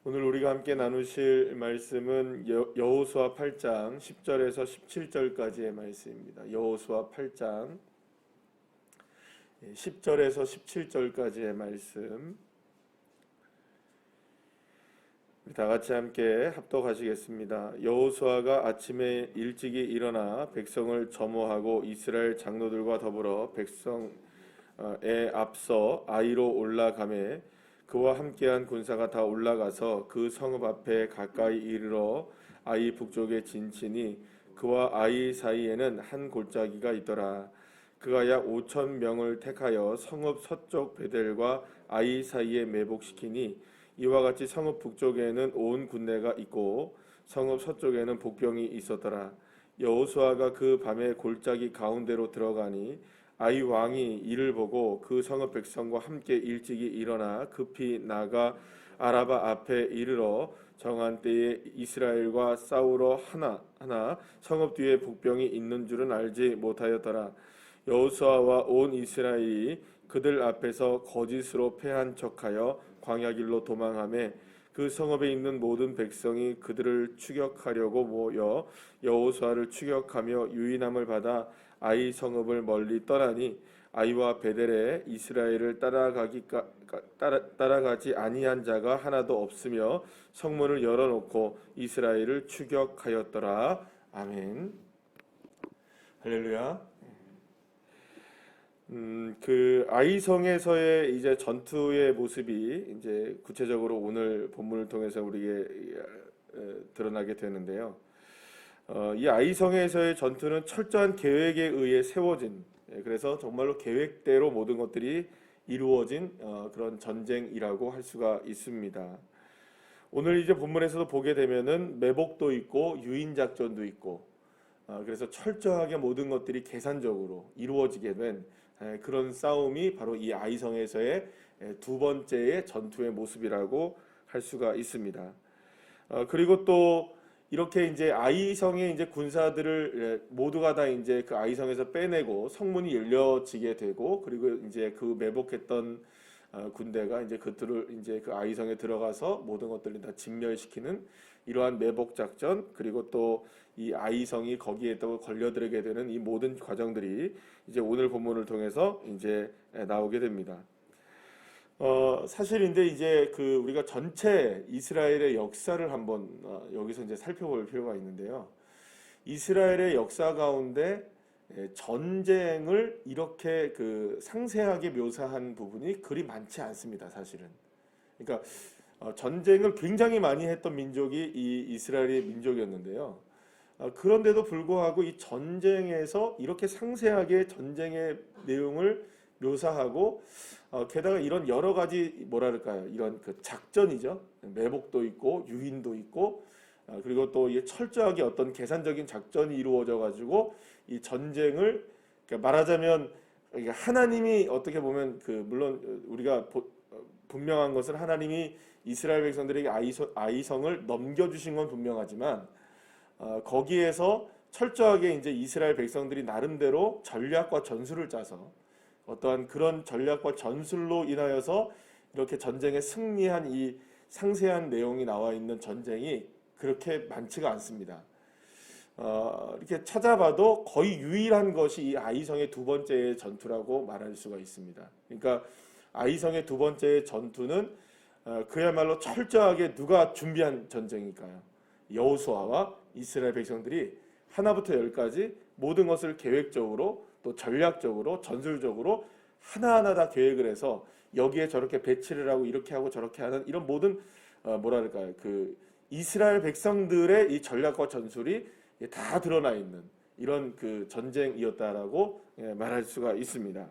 오늘 우리가 함께 나누실 말씀은 여호수아 8장 10절에서 17절까지의 말씀입니다. 여호수아 8장 10절에서 17절까지의 말씀. 우리 다 같이 함께 합독하시겠습니다. 여호수아가 아침에 일찍이 일어나 백성을 점호하고 이스라엘 장로들과 더불어 백성에 앞서 아이로 올라가매 그와 함께한 군사가 다 올라가서 그 성읍 앞에 가까이 이르러 아이 북쪽에 진치니 그와 아이 사이에는 한 골짜기가 있더라. 그가 약 5천 명을 택하여 성읍 서쪽 베델과 아이 사이에 매복시키니 이와 같이 성읍 북쪽에는 온 군대가 있고 성읍 서쪽에는 복병이 있었더라. 여호수아가 그 밤에 골짜기 가운데로 들어가니 아이 왕이 이를 보고 그 성읍 백성과 함께 일찍이 일어나 급히 나가 아라바 앞에 이르러 정한 때에 이스라엘과 싸우러 하나 성읍 뒤에 복병이 있는 줄은 알지 못하였더라. 여호수아와 온 이스라엘이 그들 앞에서 거짓으로 패한 척하여 광야길로 도망하매 그 성읍에 있는 모든 백성이 그들을 추격하려고 모여 여호수아를 추격하며 유인함을 받아 아이 성읍을 멀리 떠나니 아이와 베델에 이스라엘을 따라가지 아니한 자가 하나도 없으며 성문을 열어놓고 이스라엘을 추격하였더라. 아멘. 할렐루야. 그 아이성에서의 이제 전투의 모습이 이제 구체적으로 오늘 본문을 통해서 우리에게 드러나게 되는데요. 이 아이성에서의 전투는 철저한 계획에 의해 세워진, 그래서 정말로 계획대로 모든 것들이 이루어진 그런 전쟁이라고 할 수가 있습니다. 오늘 이제 본문에서도 보게 되면은 매복도 있고 유인 작전도 있고, 그래서 철저하게 모든 것들이 계산적으로 이루어지게 된 그런 싸움이 바로 이 아이성에서의 두 번째의 전투의 모습이라고 할 수가 있습니다. 그리고 또 이렇게 이제 아이성의 이제 군사들을 모두가 다 이제 그 아이성에서 빼내고 성문이 열려지게 되고, 그리고 이제 그 매복했던 군대가 이제 그들을 이제 그 아이성에 들어가서 모든 것들을 다 진멸시키는 이러한 매복 작전, 그리고 또 이 아이성이 거기에 또 걸려들게 되는 이 모든 과정들이 이제 오늘 본문을 통해서 이제 나오게 됩니다. 사실 이제 그 우리가 전체 이스라엘의 역사를 한번 여기서 이제 살펴볼 필요가 있는데요. 이스라엘의 역사 가운데 전쟁을 이렇게 그 상세하게 묘사한 부분이 그리 많지 않습니다, 사실은. 그러니까 전쟁을 굉장히 많이 했던 민족이 이 이스라엘의 민족이었는데요. 그런데도 불구하고 이 전쟁에서 이렇게 상세하게 전쟁의 내용을 묘사하고 게다가 이런 여러 가지 뭐랄까요, 이런 그 작전이죠. 매복도 있고 유인도 있고 그리고 또 이게 철저하게 어떤 계산적인 작전이 이루어져 가지고 이 전쟁을, 그러니까 말하자면 하나님이 어떻게 보면 그 물론 우리가 분명한 것은 하나님이 이스라엘 백성들에게 아이성을 넘겨주신 건 분명하지만 거기에서 철저하게 이제 이스라엘 백성들이 나름대로 전략과 전술을 짜서 어떠한 그런 전략과 전술로 인하여서 이렇게 전쟁에 승리한 이 상세한 내용이 나와 있는 전쟁이 그렇게 많지가 않습니다. 이렇게 찾아봐도 거의 유일한 것이 이 아이성의 두 번째의 전투라고 말할 수가 있습니다. 그러니까 아이성의 두 번째의 전투는 그야말로 철저하게 누가 준비한 전쟁일까요? 여호수아와 이스라엘 백성들이 하나부터 열까지 모든 것을 계획적으로 또 전략적으로 전술적으로 하나하나 다 계획을 해서 여기에 저렇게 배치를 하고 이렇게 하고 저렇게 하는 이런 모든 뭐랄까요, 그 이스라엘 백성들의 이 전략과 전술이 다 드러나 있는 이런 그 전쟁이었다라고 말할 수가 있습니다.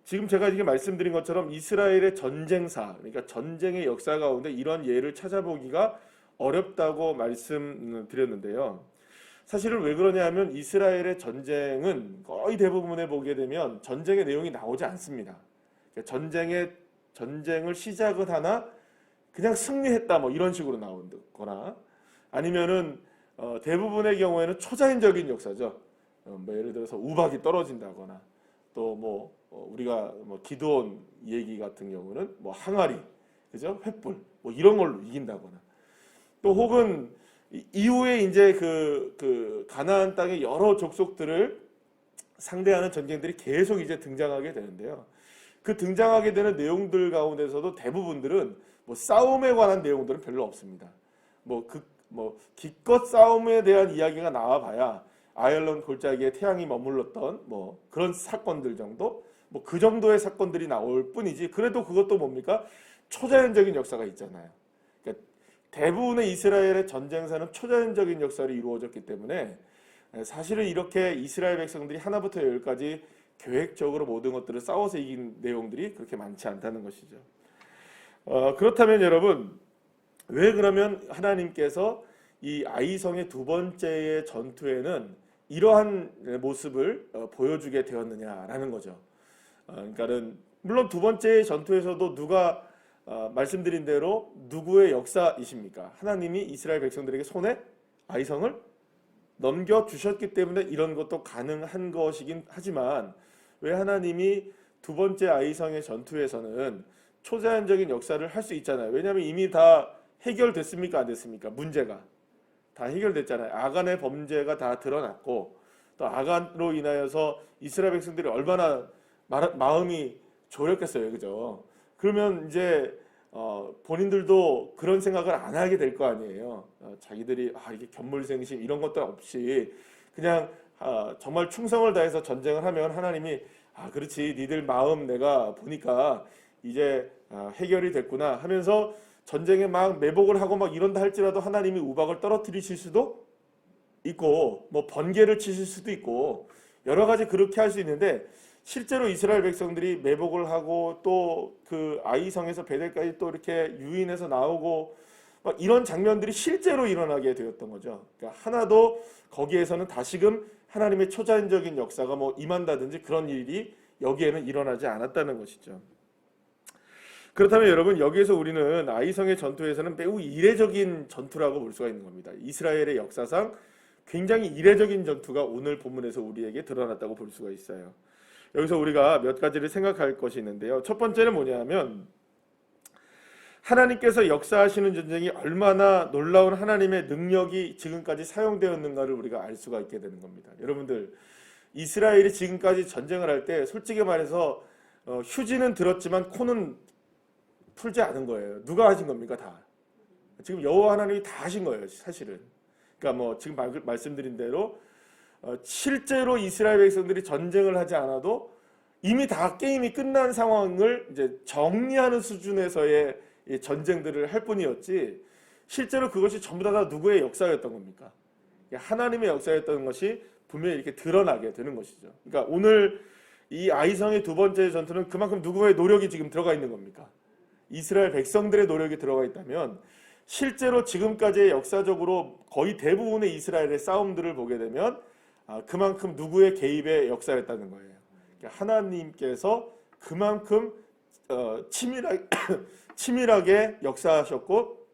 지금 제가 이렇게 말씀드린 것처럼 이스라엘의 전쟁사, 그러니까 전쟁의 역사 가운데 이런 예를 찾아보기가 어렵다고 말씀드렸는데요. 사실은 왜 그러냐 하면 이스라엘의 전쟁은 거의 대부분에 보게 되면 전쟁의 내용이 나오지 않습니다. 그러니까 전쟁을 시작은 하나 그냥 승리했다 뭐 이런 식으로 나오거나 아니면은 대부분의 경우에는 초자연적인 역사죠. 뭐 예를 들어서 우박이 떨어진다거나 또 뭐 우리가 뭐 기드온 얘기 같은 경우는 뭐 항아리, 그죠? 횃불 뭐 이런 걸로 이긴다거나 또 혹은 이후에 이제 그 가나안 땅의 여러 족속들을 상대하는 전쟁들이 계속 이제 등장하게 되는데요. 그 등장하게 되는 내용들 가운데서도 대부분들은 뭐 싸움에 관한 내용들은 별로 없습니다. 뭐 기껏 싸움에 대한 이야기가 나와봐야 아얄론 골짜기에 태양이 머물렀던 뭐 그런 사건들 정도, 뭐 그 정도의 사건들이 나올 뿐이지. 그래도 그것도 뭡니까? 초자연적인 역사가 있잖아요. 그러니까 대부분의 이스라엘의 전쟁사는 초자연적인 역사로 이루어졌기 때문에 사실은 이렇게 이스라엘 백성들이 하나부터 열까지 계획적으로 모든 것들을 싸워서 이긴 내용들이 그렇게 많지 않다는 것이죠. 그렇다면 여러분, 왜 그러면 하나님께서 이 아이성의 두 번째의 전투에는 이러한 모습을 보여주게 되었느냐라는 거죠. 그러니까는 물론 두 번째의 전투에서도 누가 말씀드린 대로 누구의 역사이십니까? 하나님이 이스라엘 백성들에게 손에 아이성을 넘겨주셨기 때문에 이런 것도 가능한 것이긴 하지만 왜 하나님이 두 번째 아이성의 전투에서는 초자연적인 역사를 할 수 있잖아요. 왜냐하면 이미 다 해결됐습니까? 안 됐습니까? 문제가 다 해결됐잖아요. 아간의 범죄가 다 드러났고 또 아간으로 인하여서 이스라엘 백성들이 얼마나 마음이 졸였겠어요. 그죠? 그러면 이제 본인들도 그런 생각을 안 하게 될 거 아니에요. 자기들이 이게 견물생심 이런 것도 없이 그냥 정말 충성을 다해서 전쟁을 하면 하나님이 그렇지 니들 마음 내가 보니까 이제 해결이 됐구나 하면서 전쟁에 막 매복을 하고 막 이런다 할지라도 하나님이 우박을 떨어뜨리실 수도 있고 뭐 번개를 치실 수도 있고 여러 가지 그렇게 할 수 있는데 실제로 이스라엘 백성들이 매복을 하고 또 그 아이성에서 베델까지 또 이렇게 유인해서 나오고 막 이런 장면들이 실제로 일어나게 되었던 거죠. 그러니까 하나도 거기에서는 다시금 하나님의 초자연적인 역사가 뭐 임한다든지 그런 일이 여기에는 일어나지 않았다는 것이죠. 그렇다면 여러분 여기에서 우리는 아이성의 전투에서는 매우 이례적인 전투라고 볼 수가 있는 겁니다. 이스라엘의 역사상 굉장히 이례적인 전투가 오늘 본문에서 우리에게 드러났다고 볼 수가 있어요. 여기서 우리가 몇 가지를 생각할 것이 있는데요. 첫 번째는 뭐냐면 하나님께서 역사하시는 전쟁이 얼마나 놀라운 하나님의 능력이 지금까지 사용되었는가를 우리가 알 수가 있게 되는 겁니다. 여러분들 이스라엘이 지금까지 전쟁을 할 때 솔직히 말해서 휴지는 들었지만 코는 풀지 않은 거예요. 누가 하신 겁니까? 다. 지금 여호와 하나님이 다 하신 거예요. 사실은. 그러니까 뭐 지금 말씀드린 대로 실제로 이스라엘 백성들이 전쟁을 하지 않아도 이미 다 게임이 끝난 상황을 이제 정리하는 수준에서의 전쟁들을 할 뿐이었지 실제로 그것이 전부 다 누구의 역사였던 겁니까? 하나님의 역사였던 것이 분명히 이렇게 드러나게 되는 것이죠. 그러니까 오늘 이 아이성의 두 번째 전투는 그만큼 누구의 노력이 지금 들어가 있는 겁니까? 이스라엘 백성들의 노력이 들어가 있다면 실제로 지금까지의 역사적으로 거의 대부분의 이스라엘의 싸움들을 보게 되면 그만큼 누구의 개입의 역사였다는 거예요. 그러니까 하나님께서 그만큼 치밀하게 역사하셨고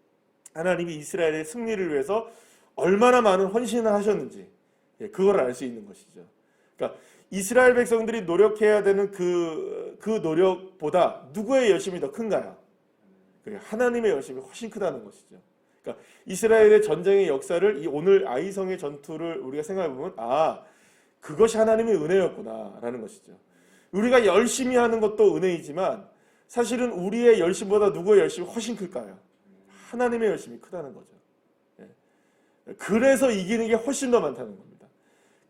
하나님이 이스라엘의 승리를 위해서 얼마나 많은 헌신을 하셨는지 그걸 알 수 있는 것이죠. 그러니까 이스라엘 백성들이 노력해야 되는 그 노력보다 누구의 열심이 더 큰가요? 하나님의 열심이 훨씬 크다는 것이죠. 그러니까 이스라엘의 전쟁의 역사를 이 오늘 아이성의 전투를 우리가 생각해 보면 그것이 하나님의 은혜였구나라는 것이죠. 우리가 열심히 하는 것도 은혜이지만 사실은 우리의 열심보다 누구의 열심이 훨씬 클까요? 하나님의 열심이 크다는 거죠. 그래서 이기는 게 훨씬 더 많다는 겁니다.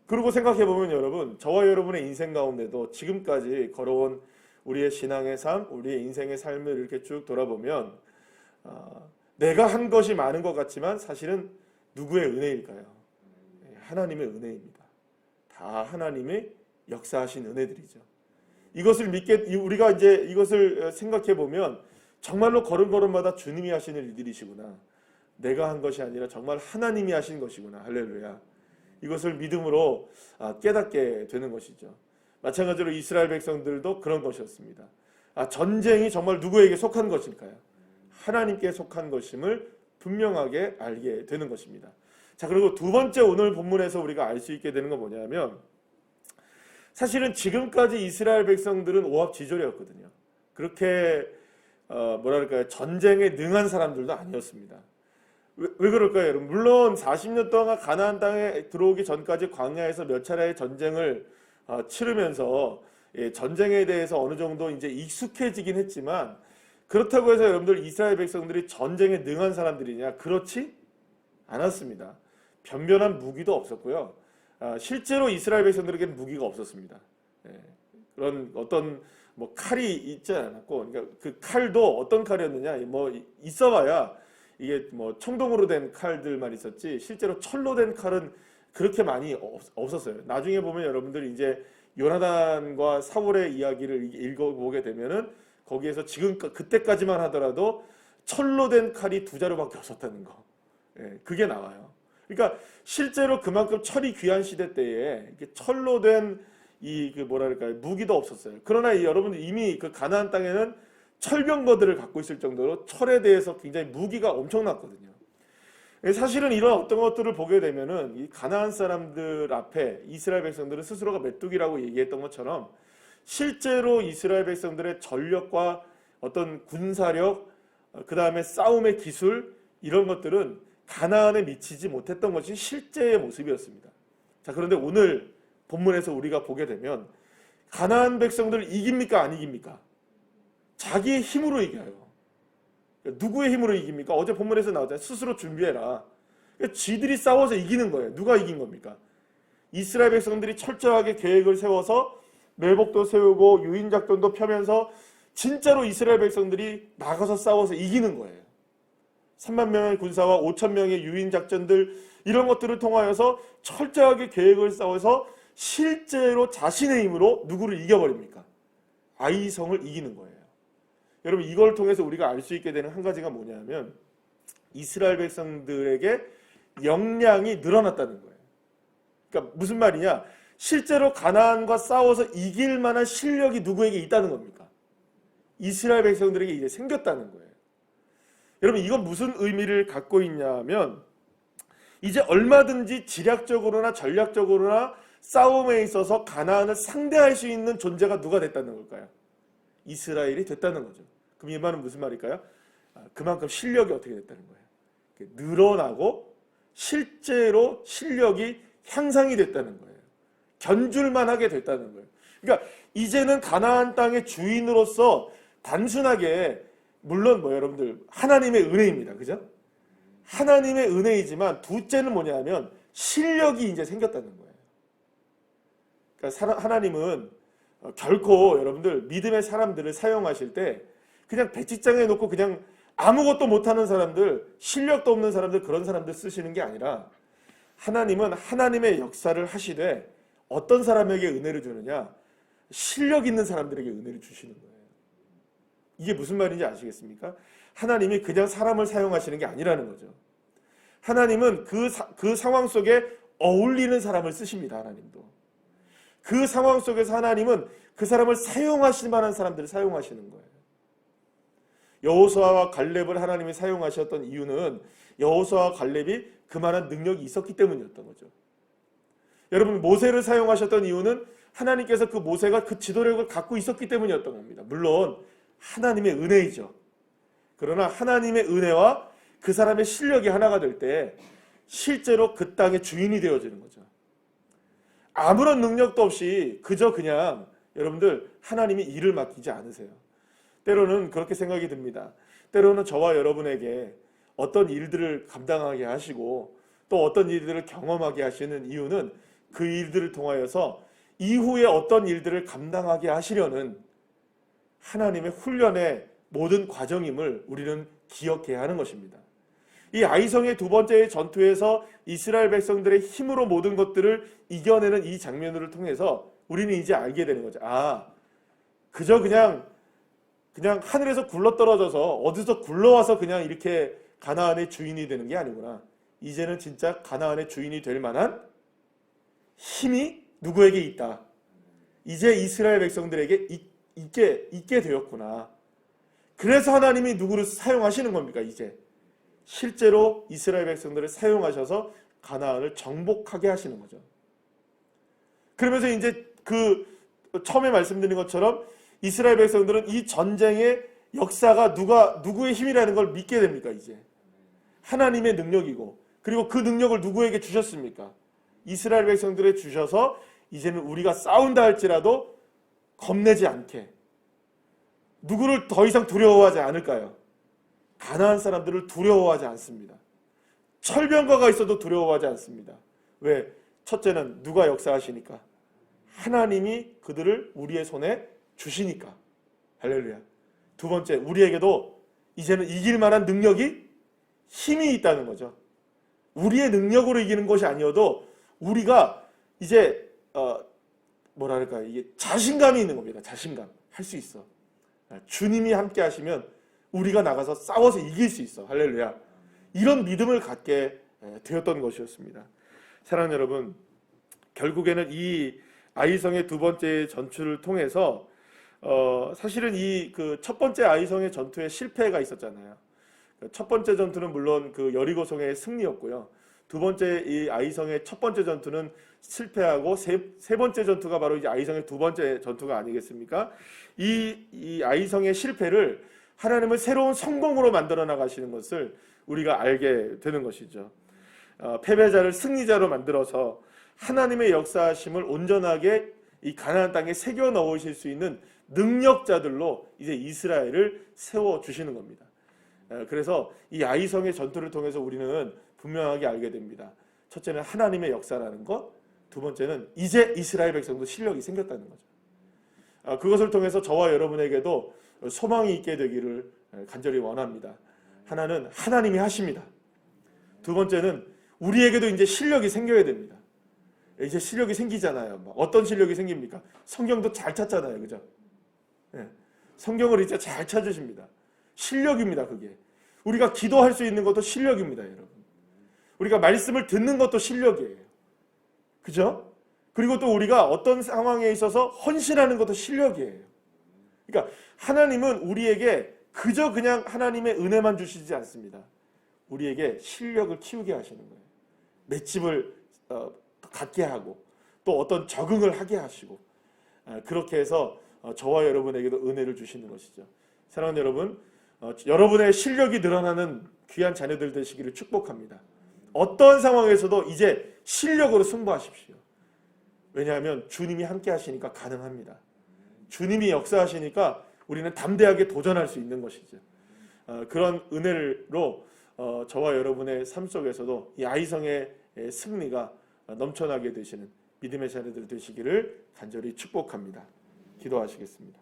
그리고 생각해 보면 여러분, 저와 여러분의 인생 가운데도 지금까지 걸어온 우리의 신앙의 삶, 우리의 인생의 삶을 이렇게 쭉 돌아보면 내가 한 것이 많은 것 같지만 사실은 누구의 은혜일까요? 하나님의 은혜입니다. 다 하나님의 역사하신 은혜들이죠. 이것을 우리가 이제 이것을 생각해 보면 정말로 걸음걸음마다 주님이 하시는 일들이시구나. 내가 한 것이 아니라 정말 하나님이 하신 것이구나. 할렐루야. 이것을 믿음으로 깨닫게 되는 것이죠. 마찬가지로 이스라엘 백성들도 그런 것이었습니다. 전쟁이 정말 누구에게 속한 것일까요? 하나님께 속한 것임을 분명하게 알게 되는 것입니다. 자, 그리고 두 번째 오늘 본문에서 우리가 알 수 있게 되는 건 뭐냐면 사실은 지금까지 이스라엘 백성들은 오합지졸이었거든요. 그렇게 뭐랄까요, 전쟁에 능한 사람들도 아니었습니다. 왜 그럴까요, 여러분? 물론 40년 동안 가나안 땅에 들어오기 전까지 광야에서 몇 차례의 전쟁을 치르면서 전쟁에 대해서 어느 정도 이제 익숙해지긴 했지만, 그렇다고 해서 여러분들 이스라엘 백성들이 전쟁에 능한 사람들이냐? 그렇지 않았습니다. 변변한 무기도 없었고요. 실제로 이스라엘 백성들에게는 무기가 없었습니다. 그런 어떤 뭐 칼이 있지 않았고, 그러니까 그 칼도 어떤 칼이었느냐? 뭐 있어봐야 이게 뭐 청동으로 된 칼들만 있었지, 실제로 철로 된 칼은 그렇게 많이 없었어요. 나중에 보면 여러분들이 이제 요나단과 사울의 이야기를 읽어보게 되면은 거기에서 지금 그때까지만 하더라도 철로 된 칼이 2자루밖에 없었다는 거, 그게 나와요. 그러니까 실제로 그만큼 철이 귀한 시대 때에 철로 된 이 그 뭐랄까요, 무기도 없었어요. 그러나 여러분들 이미 그 가나안 땅에는 철병거들을 갖고 있을 정도로 철에 대해서 굉장히 무기가 엄청났거든요. 사실은 이런 어떤 것들을 보게 되면은 이 가나안 사람들 앞에 이스라엘 백성들은 스스로가 메뚜기라고 얘기했던 것처럼, 실제로 이스라엘 백성들의 전력과 어떤 군사력, 그 다음에 싸움의 기술, 이런 것들은 가나안에 미치지 못했던 것이 실제의 모습이었습니다. 자, 그런데 오늘 본문에서 우리가 보게 되면 가나안 백성들을 이깁니까, 안 이깁니까? 자기의 힘으로 이겨요. 누구의 힘으로 이깁니까? 어제 본문에서 나왔잖아요. 스스로 준비해라. 쥐들이 싸워서 이기는 거예요. 누가 이긴 겁니까? 이스라엘 백성들이 철저하게 계획을 세워서 매복도 세우고 유인작전도 펴면서 진짜로 이스라엘 백성들이 나가서 싸워서 이기는 거예요. 3만 명의 군사와 5천 명의 유인작전들, 이런 것들을 통하여서 철저하게 계획을 세워서 실제로 자신의 힘으로 누구를 이겨버립니까? 아이성을 이기는 거예요. 여러분, 이걸 통해서 우리가 알 수 있게 되는 한 가지가 뭐냐면, 이스라엘 백성들에게 역량이 늘어났다는 거예요. 그러니까 무슨 말이냐? 실제로 가나안과 싸워서 이길 만한 실력이 누구에게 있다는 겁니까? 이스라엘 백성들에게 이제 생겼다는 거예요. 여러분, 이건 무슨 의미를 갖고 있냐면, 이제 얼마든지 지략적으로나 전략적으로나 싸움에 있어서 가나안을 상대할 수 있는 존재가 누가 됐다는 걸까요? 이스라엘이 됐다는 거죠. 그럼 이 말은 무슨 말일까요? 그만큼 실력이 어떻게 됐다는 거예요. 늘어나고 실제로 실력이 향상이 됐다는 거예요. 견줄만 하게 됐다는 거예요. 그러니까 이제는 가나안 땅의 주인으로서 단순하게, 물론 뭐 여러분들 하나님의 은혜입니다. 그죠? 하나님의 은혜이지만 둘째는 뭐냐면 실력이 이제 생겼다는 거예요. 그러니까 하나님은 결코 여러분들 믿음의 사람들을 사용하실 때 그냥 배치장에 놓고 그냥 아무것도 못하는 사람들, 실력도 없는 사람들, 그런 사람들 쓰시는 게 아니라, 하나님은 하나님의 역사를 하시되 어떤 사람에게 은혜를 주느냐? 실력 있는 사람들에게 은혜를 주시는 거예요. 이게 무슨 말인지 아시겠습니까? 하나님이 그냥 사람을 사용하시는 게 아니라는 거죠. 하나님은 그 상황 속에 어울리는 사람을 쓰십니다. 하나님도. 그 상황 속에서 하나님은 그 사람을 사용하실 만한 사람들을 사용하시는 거예요. 여호수아와 갈렙을 하나님이 사용하셨던 이유는 여호수아와 갈렙이 그만한 능력이 있었기 때문이었던 거죠. 여러분, 모세를 사용하셨던 이유는 하나님께서 그 모세가 그 지도력을 갖고 있었기 때문이었던 겁니다. 물론 하나님의 은혜이죠. 그러나 하나님의 은혜와 그 사람의 실력이 하나가 될 때 실제로 그 땅의 주인이 되어지는 거죠. 아무런 능력도 없이 그냥 여러분들 하나님이 일을 맡기지 않으세요. 때로는 그렇게 생각이 듭니다. 때로는 저와 여러분에게 어떤 일들을 감당하게 하시고 또 어떤 일들을 경험하게 하시는 이유는 그 일들을 통하여서 이후에 어떤 일들을 감당하게 하시려는 하나님의 훈련의 모든 과정임을 우리는 기억해야 하는 것입니다. 이 아이성의 두 번째의 전투에서 이스라엘 백성들의 힘으로 모든 것들을 이겨내는 이 장면을 통해서 우리는 이제 알게 되는 거죠. 그저 그냥 하늘에서 굴러떨어져서 어디서 굴러와서 그냥 이렇게 가나안의 주인이 되는 게 아니구나. 이제는 진짜 가나안의 주인이 될 만한 힘이 누구에게 있다. 이제 이스라엘 백성들에게 있게 되었구나. 그래서 하나님이 누구를 사용하시는 겁니까? 이제 실제로 이스라엘 백성들을 사용하셔서 가나안을 정복하게 하시는 거죠. 그러면서 이제 그 처음에 말씀드린 것처럼 이스라엘 백성들은 이 전쟁에 역사가 누구의 힘이라는 걸 믿게 됩니까? 이제 하나님의 능력이고, 그리고 그 능력을 누구에게 주셨습니까? 이스라엘 백성들에 주셔서 이제는 우리가 싸운다 할지라도 겁내지 않게, 누구를 더 이상 두려워하지 않을까요? 가나안 사람들을 두려워하지 않습니다. 철병거가 있어도 두려워하지 않습니다. 왜? 첫째는 누가 역사하시니까? 하나님이 그들을 우리의 손에 주시니까. 할렐루야. 두 번째, 우리에게도 이제는 이길 만한 능력이, 힘이 있다는 거죠. 우리의 능력으로 이기는 것이 아니어도 우리가 이제 뭐랄까요, 이게 자신감이 있는 겁니다. 자신감. 할 수 있어. 주님이 함께 하시면 우리가 나가서 싸워서 이길 수 있어. 할렐루야. 이런 믿음을 갖게 되었던 것이었습니다. 사랑하는 여러분, 결국에는 이 아이성의 두 번째 전투를 통해서 사실은 이 그 첫 번째 아이성의 전투에 실패가 있었잖아요. 첫 번째 전투는 물론 그 여리고성의 승리였고요. 두 번째 이 아이성의 첫 번째 전투는 실패하고 세 번째 전투가 바로 이제 아이성의 두 번째 전투가 아니겠습니까? 이 아이성의 실패를 하나님은 새로운 성공으로 만들어 나가시는 것을 우리가 알게 되는 것이죠. 패배자를 승리자로 만들어서 하나님의 역사하심을 온전하게 이 가나안 땅에 새겨 넣으실 수 있는 능력자들로 이제 이스라엘을 세워 주시는 겁니다. 그래서 이 아이성의 전투를 통해서 우리는 분명하게 알게 됩니다. 첫째는 하나님의 역사라는 것, 두 번째는 이제 이스라엘 백성도 실력이 생겼다는 거죠. 그것을 통해서 저와 여러분에게도 소망이 있게 되기를 간절히 원합니다. 하나는 하나님이 하십니다. 두 번째는 우리에게도 이제 실력이 생겨야 됩니다. 이제 실력이 생기잖아요. 어떤 실력이 생깁니까? 성경도 잘 찾잖아요. 그죠? 네. 성경을 이제 잘 찾으십니다. 실력입니다. 그게. 우리가 기도할 수 있는 것도 실력입니다. 여러분. 우리가 말씀을 듣는 것도 실력이에요. 그죠? 그리고 또 우리가 어떤 상황에 있어서 헌신하는 것도 실력이에요. 그러니까 하나님은 우리에게 그저 그냥 하나님의 은혜만 주시지 않습니다. 우리에게 실력을 키우게 하시는 거예요. 맷집을 갖게 하고 또 어떤 적응을 하게 하시고 그렇게 해서 저와 여러분에게도 은혜를 주시는 것이죠. 사랑하는 여러분, 여러분의 실력이 늘어나는 귀한 자녀들 되시기를 축복합니다. 어떤 상황에서도 이제 실력으로 승부하십시오. 왜냐하면 주님이 함께 하시니까 가능합니다. 주님이 역사하시니까 우리는 담대하게 도전할 수 있는 것이죠. 그런 은혜로 저와 여러분의 삶 속에서도 이 아이성의 승리가 넘쳐나게 되시는 믿음의 자녀들 되시기를 간절히 축복합니다. 기도하시겠습니다.